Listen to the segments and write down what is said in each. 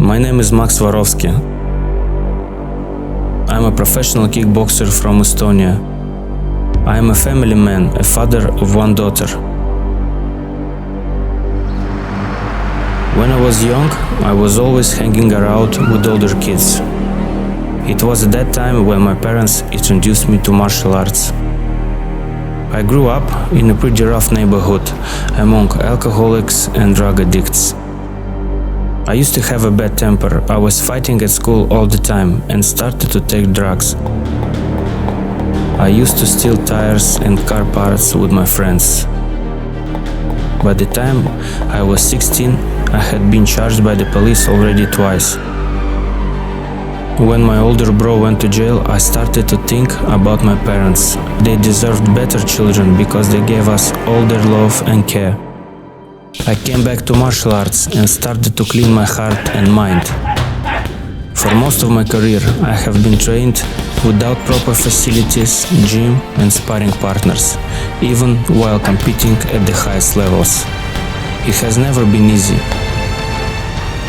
My name is Max Warovski. I'm a professional kickboxer from Estonia. I am a family man, a father of one daughter. When I was young, I was always hanging around with older kids. It was at that time when my parents introduced me to martial arts. I grew up in a pretty rough neighborhood among alcoholics and drug addicts. I used to have a bad temper. I was fighting at school all the time and started to take drugs. I used to steal tires and car parts with my friends. By the time I was 16, I had been charged by the police already twice. When my older bro went to jail, I started to think about my parents. They deserved better children because they gave us all their love and care. I came back to martial arts and started to clean my heart and mind. For most of my career, I have been trained without proper facilities, gym and sparring partners, even while competing at the highest levels. It has never been easy.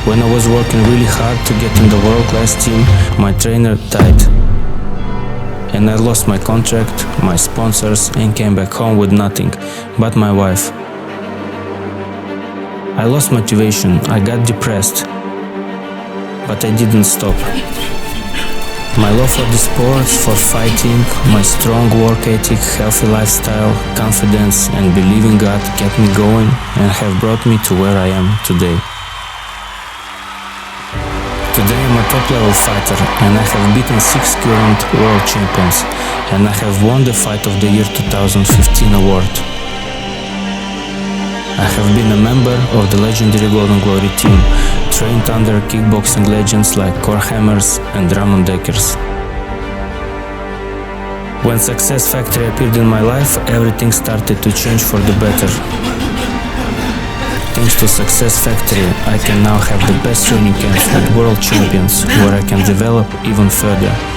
When I was working really hard to get in the world-class team, my trainer died. And I lost my contract, my sponsors, and came back home with nothing but my wife. I lost motivation, I got depressed, but I didn't stop. My love for the sport, for fighting, my strong work ethic, healthy lifestyle, confidence and belief in God kept me going and have brought me to where I am today. Today I'm a top-level fighter and I have beaten 6 current world champions and I have won the Fight of the Year 2015 award. I have been a member of the legendary Golden Glory team, trained under kickboxing legends like Cor Hammers and Ramon Dekkers. When Success Factory appeared in my life, everything started to change for the better. Thanks to Success Factory, I can now have the best training camps with world champions, where I can develop even further.